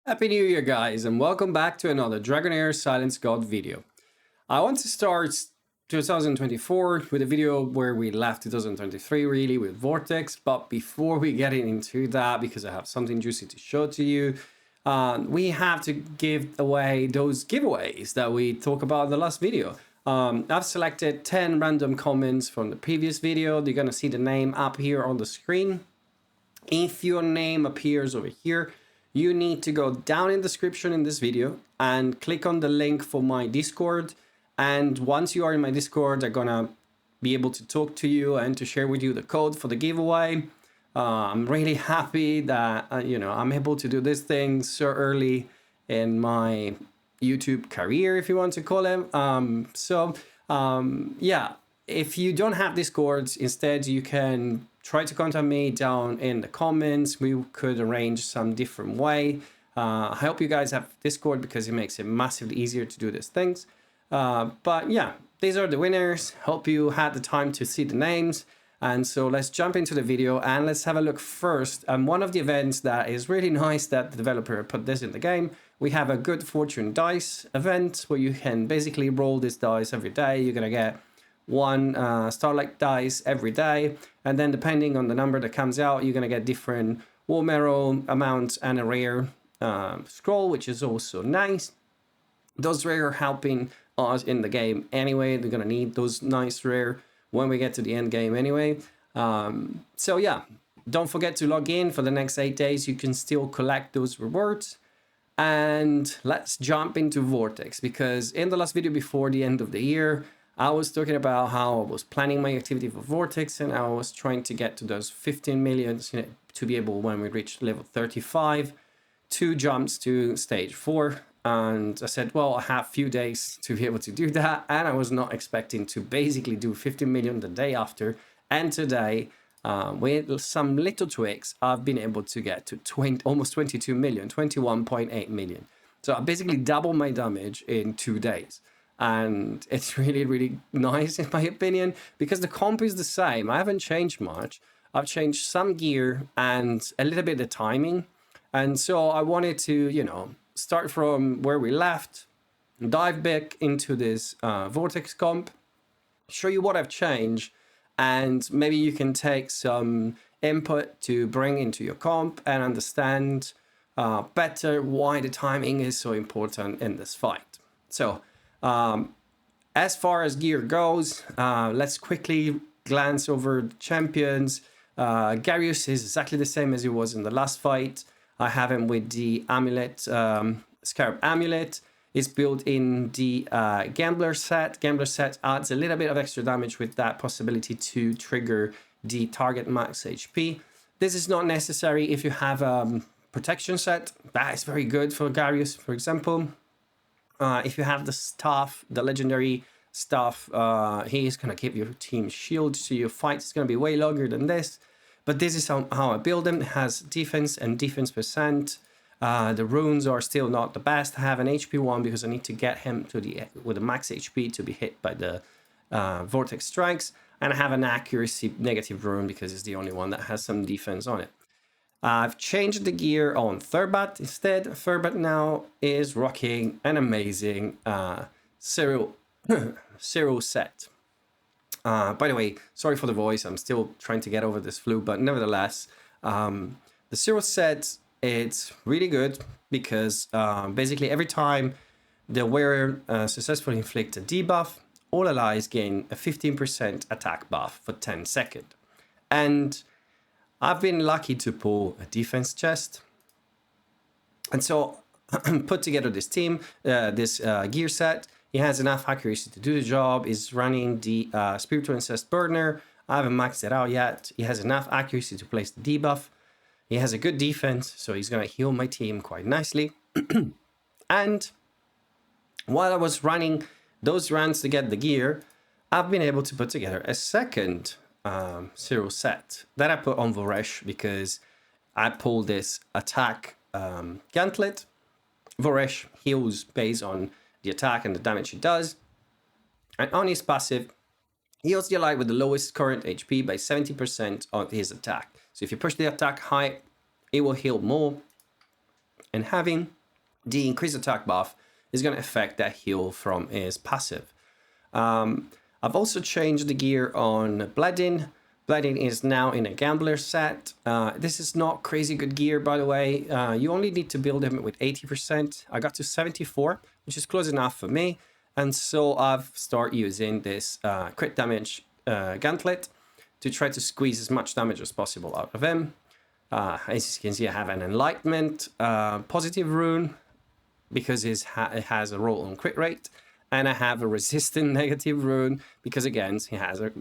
Happy New Year, guys, and welcome back to another Dragonheir Silence God video. I want to start 2024 with a video where we left 2023 really with Vortex, but before we get into that, because I have something juicy to show to you, we have to give away those giveaways that we talked about in the last video. I've selected 10 random comments from the previous video. You're gonna see the name up here on the screen. If your name appears over here, you need to go down in the description in this video and click on the link for my Discord. And once you are in my Discord, I'm gonna be able to talk to you and to share with you the code for the giveaway. I'm really happy that, I'm able to do this thing so early in my YouTube career, if you want to call it. Yeah, if you don't have Discord, instead you can try to contact me down in the comments. We could arrange some different way. I hope you guys have Discord because it makes it massively easier to do these things. But yeah, these are the winners. Hope you had the time to see the names. And so let's jump into the video and let's have a look first. One of the events that is really nice that the developer put this in the game. We have a Good Fortune Dice event where you can basically roll this dice every day. You're gonna get one Starlight dice every day, and then depending on the number that comes out, you're gonna get different War Marrow amounts and a rare scroll, which is also nice. Those rare are helping us in the game anyway. They're gonna need those nice rare when we get to the end game anyway. So yeah, don't forget to log in for the next 8 days. You can still collect those rewards. And let's jump into Vortex, because in the last video before the end of the year, I was talking about how I was planning my activity for Vortex and I was trying to get to those 15 millions to be able, when we reach level 35, to jumps to stage 4. And I said, well, I have a few days to be able to do that. And I was not expecting to basically do 15 million the day after. And today, with some little tweaks, I've been able to get to almost 22 million, 21.8 million. So I basically doubled my damage in 2 days. And it's really, really nice in my opinion, because the comp is the same. I haven't changed much. I've changed some gear and a little bit of timing. And so I wanted to, start from where we left, dive back into this Vortex comp, show you what I've changed, and maybe you can take some input to bring into your comp and understand better why the timing is so important in this fight. So, as far as gear goes, let's quickly glance over the champions. Garius is exactly the same as he was in the last fight. I have him with the amulet, Scarab Amulet. It's built in the Gambler set. Gambler set adds a little bit of extra damage with that possibility to trigger the target max HP. This is not necessary if you have a protection set. That is very good for Garius, for example. If you have the staff, the legendary staff, he is going to give your team shield, so your fight is going to be way longer than this. But this is how I build him. It has defense and defense percent. The runes are still not the best. I have an HP one because I need to get him to with a max HP to be hit by the Vortex strikes. And I have an accuracy negative rune because it's the only one that has some defense on it. I've changed the gear on Thurbat instead. Thurbat now is rocking an amazing Cyril set. By the way, sorry for the voice. I'm still trying to get over this flu, but nevertheless, the Cyril set, it's really good because basically every time the wearer successfully inflicts a debuff, all allies gain a 15% attack buff for 10 seconds. And I've been lucky to pull a defense chest. And so put together this team, this gear set. He has enough accuracy to do the job. He's running the Spiritual Incest Burner. I haven't maxed it out yet. He has enough accuracy to place the debuff. He has a good defense, so he's going to heal my team quite nicely. And while I was running those runs to get the gear, I've been able to put together a second Cyril set that I put on Voresh because I pulled this attack gauntlet. Voresh heals based on the attack and the damage he does. And on his passive, he heals the ally with the lowest current HP by 70% on his attack. So if you push the attack high, it will heal more. And having the increased attack buff is going to affect that heal from his passive. I've also changed the gear on Bledin. Bledin is now in a gambler set. This is not crazy good gear, by the way. You only need to build him with 80%. I got to 74, which is close enough for me. And so I've started using this crit damage gauntlet to try to squeeze as much damage as possible out of him. As you can see, I have an enlightenment positive rune because it has a roll on crit rate. And I have a resistant negative rune because, again, he has a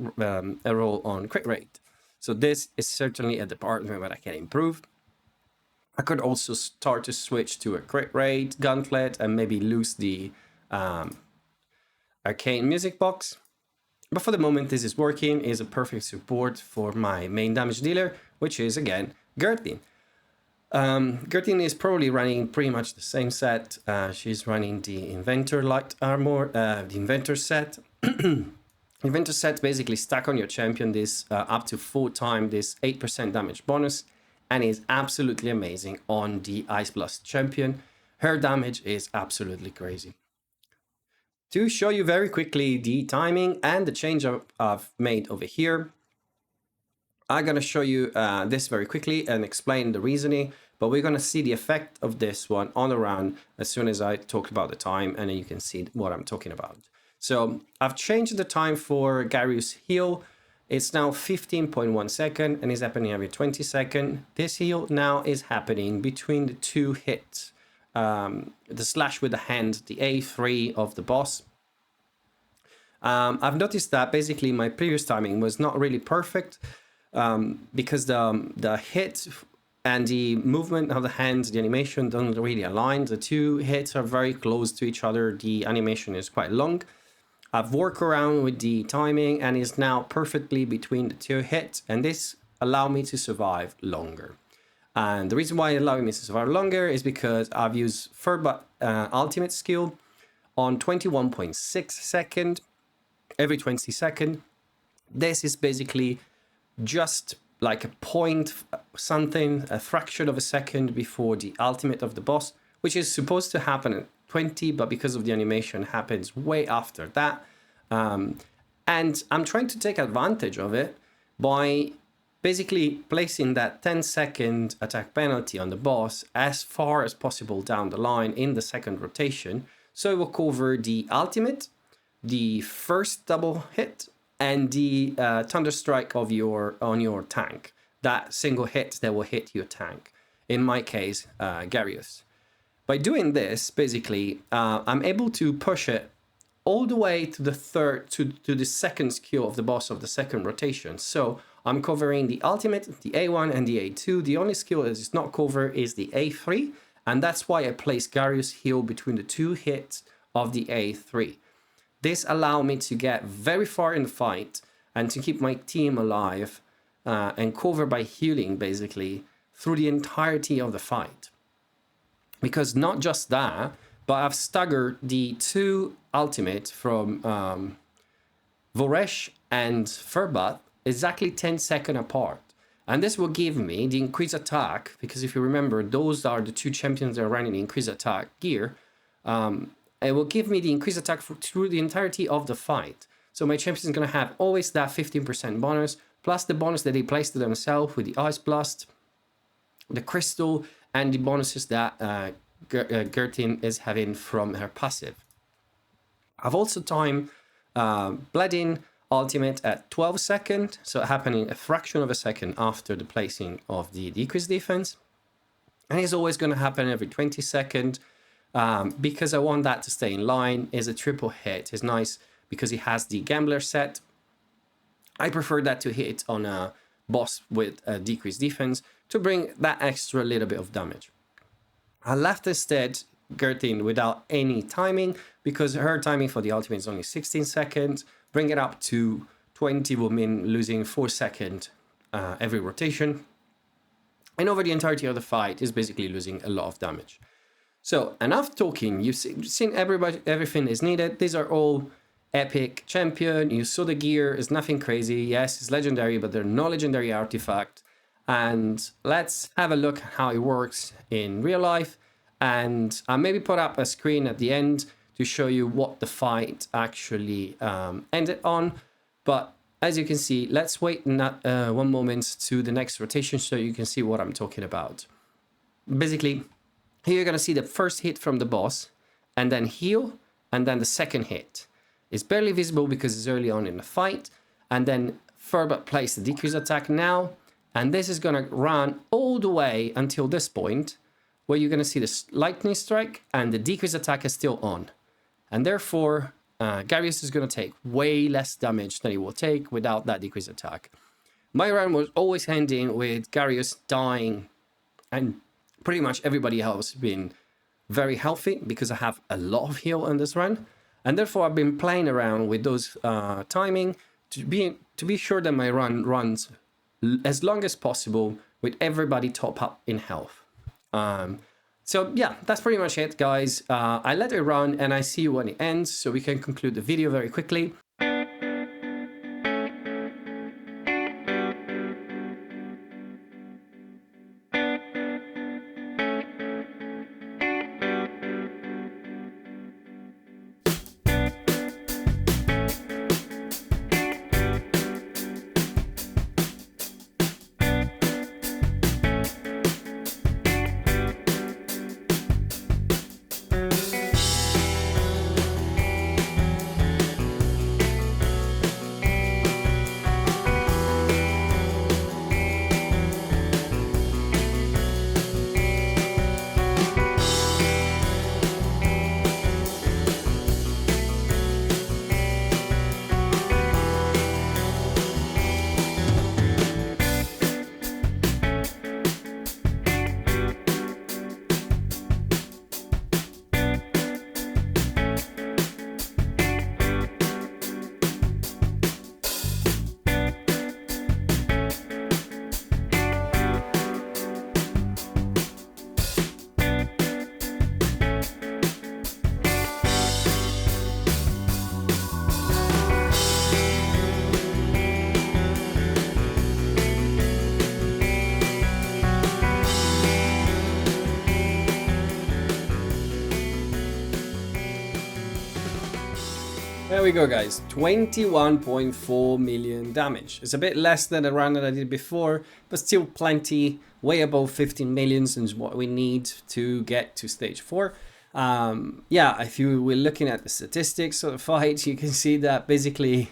roll on crit rate. So this is certainly a department where I can improve. I could also start to switch to a crit rate gauntlet and maybe lose the arcane music box. But for the moment, this is working. Is a perfect support for my main damage dealer, which is, again, Gertin. Gertin is probably running pretty much the same set. She's running the Inventor Light Armor, the Inventor set. Inventor set basically stack on your champion this up to 4 times this 8% damage bonus, and is absolutely amazing on the Ice Blast champion. Her damage is absolutely crazy. To show you very quickly the timing and the change I've made over here, I'm going to show you this very quickly and explain the reasoning, but we're going to see the effect of this one on the run as soon as I talk about the time, and then you can see what I'm talking about. So I've changed the time for Gary's heal. It's now 15.1 seconds and is happening every 20 seconds. This heal now is happening between the 2 hits. The slash with the hand, the A3 of the boss. I've noticed that basically my previous timing was not really perfect. Because the hit and the movement of the hands, the animation don't really align. The 2 hits are very close to each other. The animation is quite long. I've worked around with the timing and is now perfectly between the 2 hits, and this allowed me to survive longer. And the reason why it allowed me to survive longer is because I've used Furbat ultimate skill on 21.6 seconds every 20 seconds. This is basically just like a point something, a fraction of a second before the ultimate of the boss, which is supposed to happen at 20, but because of the animation happens way after that. And I'm trying to take advantage of it by basically placing that 10-second attack penalty on the boss as far as possible down the line in the second rotation. So it will cover the ultimate, the first double hit, and the Thunder Strike on your tank. That single hit that will hit your tank. In my case, Garius. By doing this, basically, I'm able to push it all the way to the second skill of the boss of the second rotation. So I'm covering the ultimate, the A1 and the A2. The only skill that is not covered is the A3, and that's why I place Garius heal between the 2 hits of the A3. This allowed me to get very far in the fight and to keep my team alive and cover by healing basically through the entirety of the fight. Because not just that, but I've staggered the 2 ultimate from Voresh and Furbat exactly 10 seconds apart. And this will give me the increased attack, because if you remember, those are the 2 champions that are running the increased attack gear. It will give me the increased attack through the entirety of the fight. So my champion is going to have always that 15% bonus, plus the bonus that they place to themselves with the Ice Blast, the Crystal, and the bonuses that Gertin is having from her passive. I've also timed Bledin ultimate at 12 seconds, so happening a fraction of a second after the placing of the decreased defense. And it's always going to happen every 20 seconds. Because I want that to stay in line. Is a triple hit. It's nice because it has the gambler set. I prefer that to hit on a boss with a decreased defense to bring that extra little bit of damage. I left instead Gertin without any timing because her timing for the ultimate is only 16 seconds. Bring it up to 20 will mean losing 4 seconds every rotation. And over the entirety of the fight is basically losing a lot of damage. So enough talking. You've seen everything is needed. These are all epic champion. You saw the gear. It's nothing crazy. Yes, it's legendary, but they're no legendary artifact. And let's have a look at how it works in real life. and I'll maybe put up a screen at the end to show you what the fight actually ended on. But as you can see, let's wait one moment to the next rotation so you can see what I'm talking about. Basically, here you're going to see the first hit from the boss, and then heal, and then the second hit. It's barely visible because it's early on in the fight, and then Furbot plays the decrease attack now, and this is going to run all the way until this point, where you're going to see the lightning strike, and the decrease attack is still on. And therefore, Garius is going to take way less damage than he will take without that decrease attack. My run was always ending with Garius dying, and pretty much everybody else being very healthy because I have a lot of heal on this run. And therefore, I've been playing around with those timing to be sure that my run runs as long as possible with everybody top up in health. So yeah, that's pretty much it, guys. I let it run and I see you when it ends so we can conclude the video very quickly. There we go, guys. 21.4 million damage. It's a bit less than the run that I did before, but still plenty. Way above 15 millions is what we need to get to stage 4. Yeah, if you were looking at the statistics of the fight, you can see that basically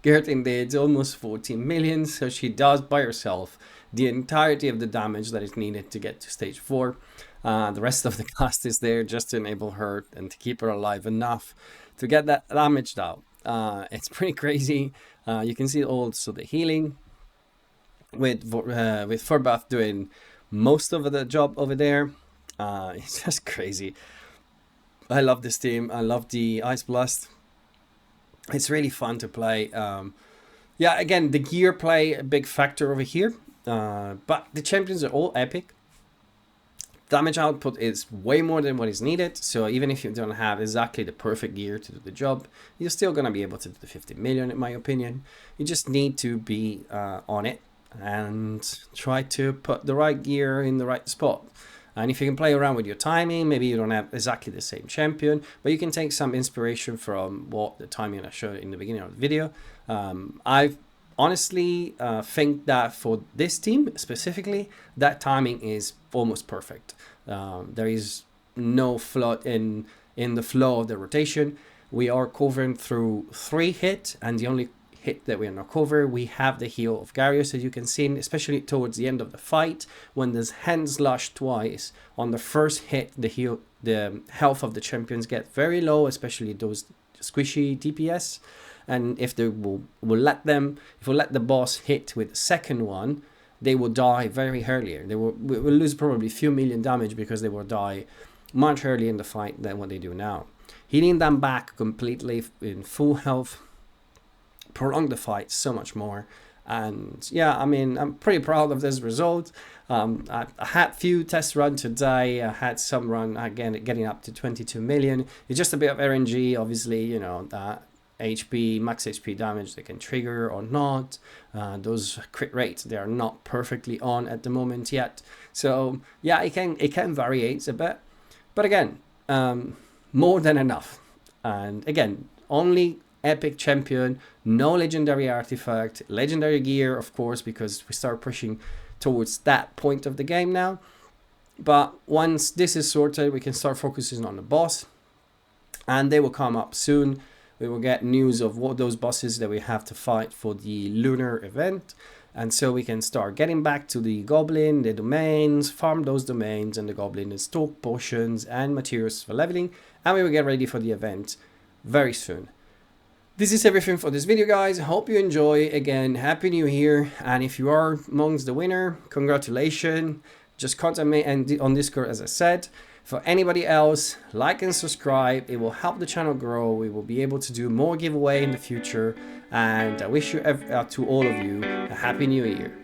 Gertin did almost 14 million, so she does by herself the entirety of the damage that is needed to get to stage 4. The rest of the cast is there just to enable her and to keep her alive enough to get that damaged out. It's pretty crazy. You can see also the healing with Furbot doing most of the job over there. It's just crazy. I love this team. I love the Ice Blast. It's really fun to play. Yeah, again, the gear play a big factor over here, but the champions are all epic. Damage output is way more than what is needed, so even if you don't have exactly the perfect gear to do the job, you're still going to be able to do the 50 million, in my opinion. You just need to be on it and try to put the right gear in the right spot. And if you can play around with your timing, maybe you don't have exactly the same champion, but you can take some inspiration from what the timing I showed in the beginning of the video. I honestly think that for this team specifically, that timing is almost perfect. There is no flaw in the flow of the rotation. We are covering through 3 hits, and the only hit that we are not cover, we have the heal of Garius, as you can see, especially towards the end of the fight when there's hand slash twice. On the first hit, the health of the champions get very low, especially those squishy DPS. And if they will let the boss hit with the second one, they will die very earlier. They will lose probably a few million damage because they will die much earlier in the fight than what they do now. Healing them back completely in full health prolong the fight so much more. And yeah, I mean, I'm pretty proud of this result. I had few test runs today. I had some run again getting up to 22 million. It's just a bit of RNG, obviously, you know, that HP, max HP damage they can trigger or not. Those crit rates, they are not perfectly on at the moment yet. So yeah, it can variate a bit. But again, more than enough. And again, only epic champion, no legendary artifact, legendary gear, of course, because we start pushing towards that point of the game now. But once this is sorted, we can start focusing on the boss, and they will come up soon. We will get news of what those bosses that we have to fight for the lunar event, and so we can start getting back to the goblin, the domains, farm those domains and the goblin, and stock potions and materials for leveling, and we will get ready for the event very soon. This is everything for this video, guys. Hope you enjoy. Again, Happy New Year, and if you are amongst the winner, congratulations. Just contact me and on Discord, as I said. For anybody else, like and subscribe. It will help the channel grow. We will be able to do more giveaway in the future. And I wish you to all of you a Happy New Year.